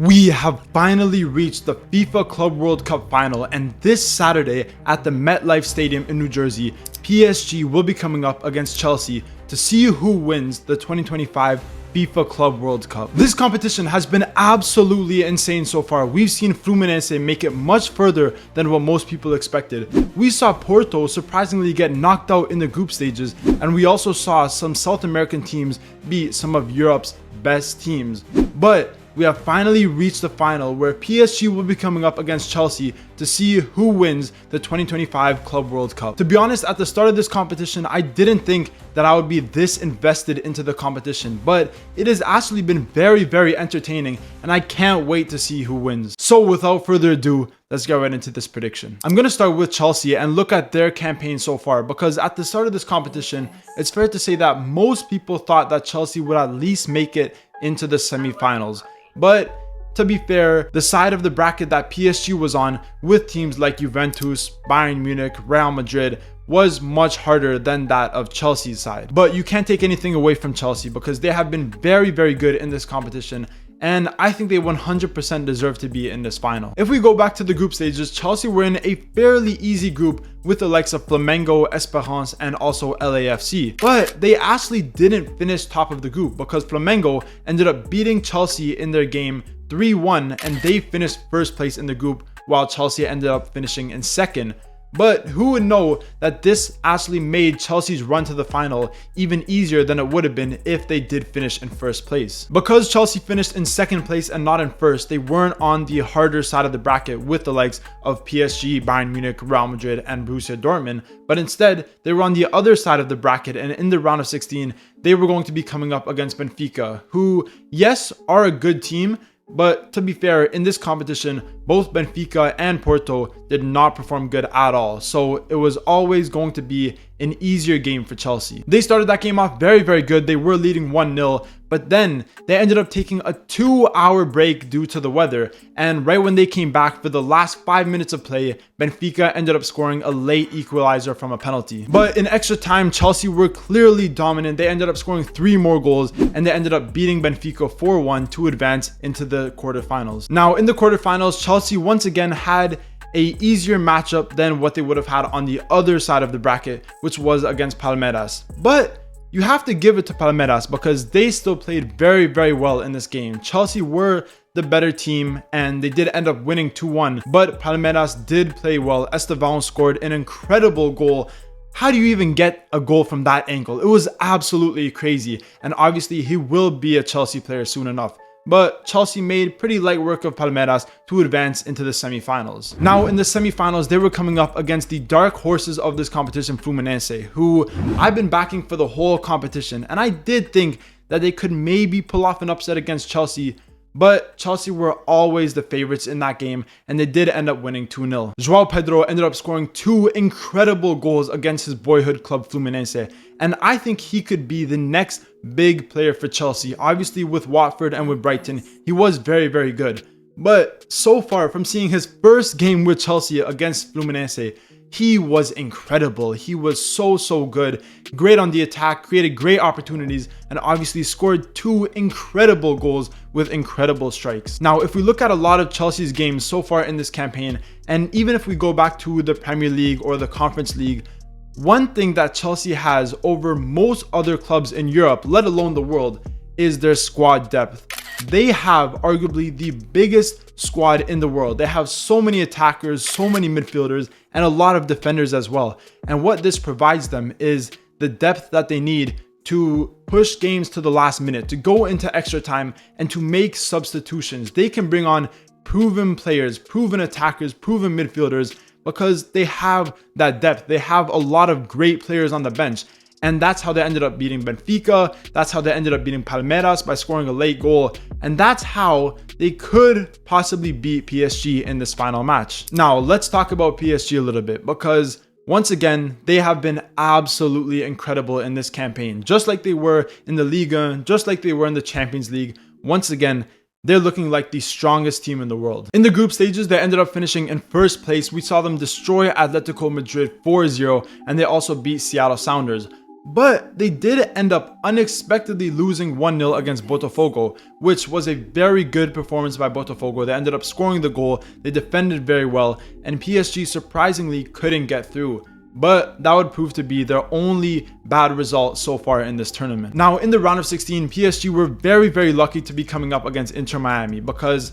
We have finally reached the FIFA Club World Cup final, and this Saturday at the MetLife Stadium in New Jersey, PSG will be coming up against Chelsea to see who wins the 2025 FIFA Club World Cup. This competition has been absolutely insane so far. We've seen Fluminense make it much further than what most people expected. We saw Porto surprisingly get knocked out in the group stages, and we also saw some South American teams beat some of Europe's best teams. But we have finally reached the final where PSG will be coming up against Chelsea to see who wins the 2025 Club World Cup. To be honest, at the start of this competition, I didn't think that I would be this invested into the competition, but it has actually been very entertaining, and I can't wait to see who wins. So without further ado, let's get right into this prediction. I'm going to start with Chelsea and look at their campaign so far, because at the start of this competition, it's fair to say that most people thought that Chelsea would at least make it into the semi-finals. But to be fair, the side of the bracket that PSG was on with teams like Juventus, Bayern Munich, Real Madrid was much harder than that of Chelsea's side. But you can't take anything away from Chelsea because they have been very good in this competition, and I think they 100% deserve to be in this final. If we go back to the group stages, Chelsea were in a fairly easy group with the likes of Flamengo, Esperance, and also LAFC. But they actually didn't finish top of the group because Flamengo ended up beating Chelsea in their game 3-1, and they finished first place in the group while Chelsea ended up finishing in second. But who would know that this actually made Chelsea's run to the final even easier than it would have been if they did finish in first place. Because Chelsea finished in second place and not in first, they weren't on the harder side of the bracket with the likes of PSG, Bayern Munich, Real Madrid, and Borussia Dortmund, but instead they were on the other side of the bracket, and in the round of 16, they were going to be coming up against Benfica, who, yes, are a good team, but to be fair, in this competition, both Benfica and Porto did not perform good at all. So it was always going to be an easier game for Chelsea. They started that game off very good. They were leading 1-0, but then they ended up taking a 2-hour break due to the weather. And right when they came back for the last 5 minutes of play, Benfica ended up scoring a late equalizer from a penalty. But in extra time, Chelsea were clearly dominant. They ended up scoring 3 more goals, and they ended up beating Benfica 4-1 to advance into the quarterfinals. Now, in the quarterfinals, Chelsea once again had a easier matchup than what they would have had on the other side of the bracket, which was against Palmeiras. But you have to give it to Palmeiras because they still played very well in this game. Chelsea were the better team, and they did end up winning 2-1, but Palmeiras did play well. Estevão scored an incredible goal. How do you even get a goal from that angle? It was absolutely crazy, and obviously he will be a Chelsea player soon enough. But Chelsea made pretty light work of Palmeiras to advance into the semi-finals. Now in the semi-finals, they were coming up against the dark horses of this competition, Fluminense, who I've been backing for the whole competition, and I did think that they could maybe pull off an upset against Chelsea, but Chelsea were always the favorites in that game, and they did end up winning 2-0. João Pedro ended up scoring 2 incredible goals against his boyhood club Fluminense, and I think he could be the next big player for Chelsea. Obviously with Watford and with Brighton, he was very good. But so far, from seeing his first game with Chelsea against Fluminense, he was incredible. He was so good. Great on the attack, created great opportunities, and obviously scored 2 incredible goals with incredible strikes. Now, if we look at a lot of Chelsea's games so far in this campaign, and even if we go back to the Premier League or the Conference League, one thing that Chelsea has over most other clubs in Europe, let alone the world, is their squad depth. They have arguably the biggest squad in the world. They have so many attackers, so many midfielders, and a lot of defenders as well. And what this provides them is the depth that they need to push games to the last minute, to go into extra time, and to make substitutions. They can bring on proven players, proven attackers, proven midfielders, because they have that depth. They have a lot of great players on the bench. And that's how they ended up beating Benfica. That's how they ended up beating Palmeiras by scoring a late goal. And that's how they could possibly beat PSG in this final match. Now, let's talk about PSG a little bit, because once again, they have been absolutely incredible in this campaign. Just like they were in the Liga, just like they were in the Champions League. Once again, they're looking like the strongest team in the world. In the group stages, they ended up finishing in first place. We saw them destroy Atletico Madrid 4-0, and they also beat Seattle Sounders. But they did end up unexpectedly losing 1-0 against Botafogo, which was a very good performance by Botafogo. They ended up scoring the goal, they defended very well, and PSG surprisingly couldn't get through. But that would prove to be their only bad result so far in this tournament. Now, in the round of 16, PSG were very lucky to be coming up against Inter Miami, because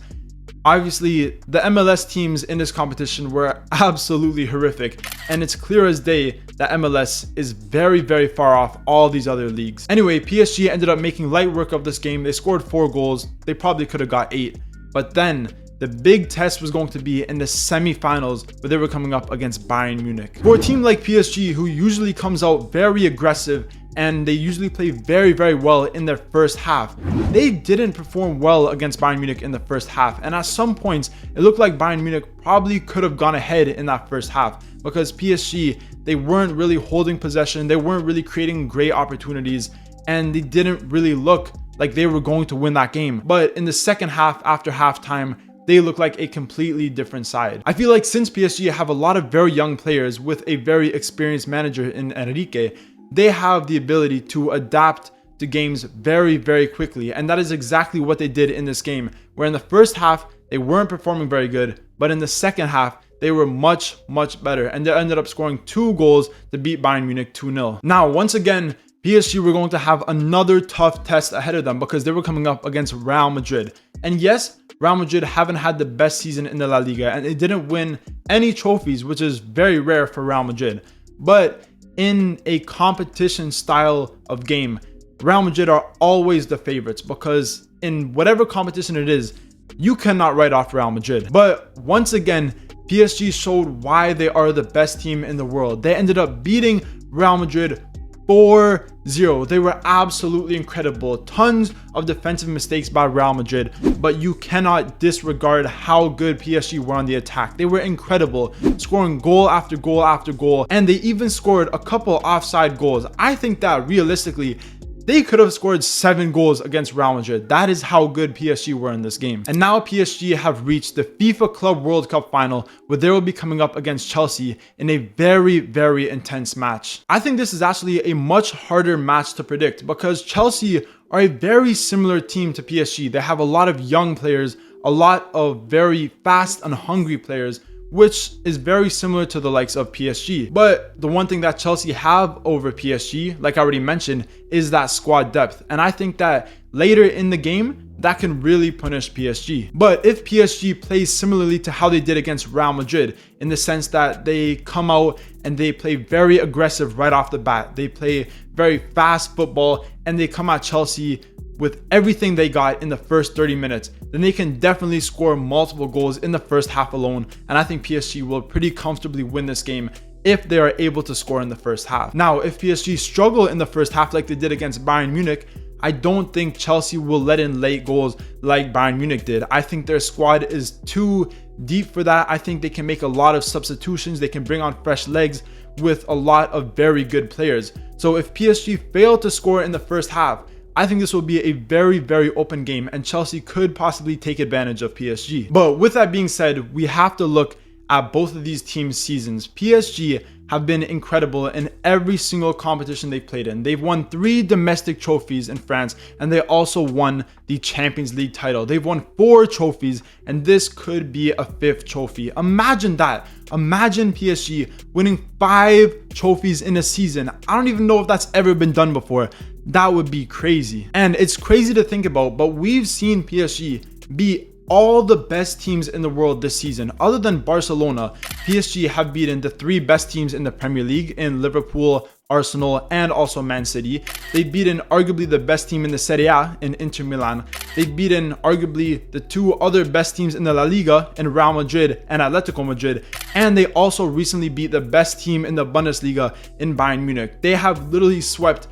obviously the MLS teams in this competition were absolutely horrific, and it's clear as day that MLS is very far off all these other leagues. Anyway, PSG ended up making light work of this game. They scored 4 goals. They probably could have got 8. But then the big test was going to be in the semi-finals, where they were coming up against Bayern Munich. For a team like PSG, who usually comes out very aggressive and they usually play very well in their first half, they didn't perform well against Bayern Munich in the first half. And at some points, it looked like Bayern Munich probably could have gone ahead in that first half, because PSG, they weren't really holding possession, they weren't really creating great opportunities, and they didn't really look like they were going to win that game. But in the second half, after halftime, they look like a completely different side. I feel like since PSG have a lot of very young players with a very experienced manager in Enrique, they have the ability to adapt to games very quickly. And that is exactly what they did in this game, where in the first half, they weren't performing very good, but in the second half, they were much better. And they ended up scoring 2 goals to beat Bayern Munich 2-0. Now, once again, PSG were going to have another tough test ahead of them, because they were coming up against Real Madrid. And yes, Real Madrid haven't had the best season in the La Liga, and they didn't win any trophies, which is very rare for Real Madrid. But in a competition style of game, Real Madrid are always the favorites, because in whatever competition it is, you cannot write off Real Madrid. But once again, PSG showed why they are the best team in the world. They ended up beating Real Madrid 4-0. They were absolutely incredible. Tons of defensive mistakes by Real Madrid, but you cannot disregard how good PSG were on the attack. They were incredible, scoring goal after goal after goal, and they even scored a couple offside goals. I think that realistically, they could have scored 7 goals against Real Madrid. That is how good PSG were in this game. And now PSG have reached the FIFA Club World Cup final, where they will be coming up against Chelsea in a very intense match. I think this is actually a much harder match to predict, because Chelsea are a very similar team to PSG. They have a lot of young players, a lot of very fast and hungry players, which is very similar to the likes of PSG. But the one thing that Chelsea have over PSG, like I already mentioned, is that squad depth. And I think that later in the game, that can really punish PSG. But if PSG plays similarly to how they did against Real Madrid, in the sense that they come out and they play very aggressive right off the bat, they play very fast football, and they come at Chelsea with everything they got in the first 30 minutes, then they can definitely score multiple goals in the first half alone. And I think PSG will pretty comfortably win this game if they are able to score in the first half. Now, if PSG struggle in the first half like they did against Bayern Munich, I don't think Chelsea will let in late goals like Bayern Munich did. I think their squad is too deep for that. I think they can make a lot of substitutions. They can bring on fresh legs with a lot of very good players. So if PSG fail to score in the first half, I think this will be a very open game, and Chelsea could possibly take advantage of PSG. But with that being said, we have to look at both of these teams' seasons. PSG have been incredible in every single competition they've played in. They've won 3 domestic trophies in France, and they also won the Champions League title. They've won 4 trophies, and this could be a 5th trophy. Imagine that. Imagine PSG winning 5 trophies in a season. I don't even know if that's ever been done before. That would be crazy. And it's crazy to think about, but we've seen PSG beat all the best teams in the world this season. Other than Barcelona, PSG have beaten the 3 best teams in the Premier League in Liverpool, Arsenal, and also Man City. They've beaten arguably the best team in the Serie A in Inter Milan. They've beaten arguably the 2 other best teams in the La Liga in Real Madrid and Atletico Madrid. And they also recently beat the best team in the Bundesliga in Bayern Munich. They have literally swept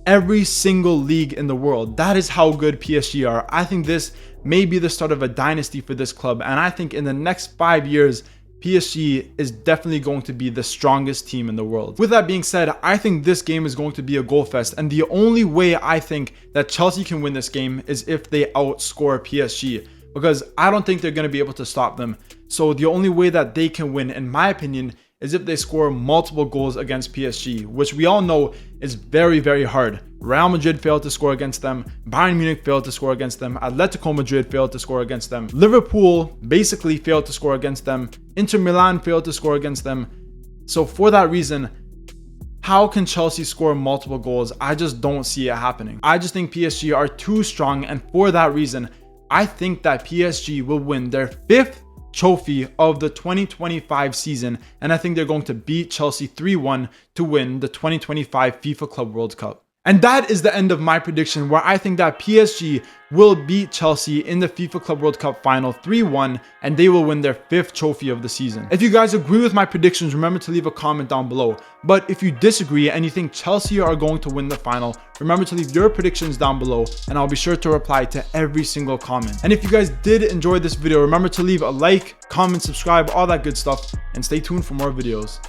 every single league in the world. That is how good PSG are. I think this may be the start of a dynasty for this club, and I think in the next 5 years, PSG is definitely going to be the strongest team in the world. With that being said, I think this game is going to be a goal fest, and the only way I think that Chelsea can win this game is if they outscore PSG, because I don't think they're going to be able to stop them. So the only way that they can win, in my opinion, is if they score multiple goals against PSG, which we all know is very, very hard. Real Madrid failed to score against them. Bayern Munich failed to score against them. Atletico Madrid failed to score against them. Liverpool basically failed to score against them. Inter Milan failed to score against them. So for that reason, how can Chelsea score multiple goals? I just don't see it happening. I just think PSG are too strong, and for that reason, I think that PSG will win their 5th trophy of the 2025 season, and I think they're going to beat Chelsea 3-1 to win the 2025 FIFA Club World Cup. And that is the end of my prediction, where I think that PSG will beat Chelsea in the FIFA Club World Cup final 3-1, and they will win their 5th trophy of the season. If you guys agree with my predictions, remember to leave a comment down below. But if you disagree and you think Chelsea are going to win the final, remember to leave your predictions down below, and I'll be sure to reply to every single comment. And if you guys did enjoy this video, remember to leave a like, comment, subscribe, all that good stuff, and stay tuned for more videos.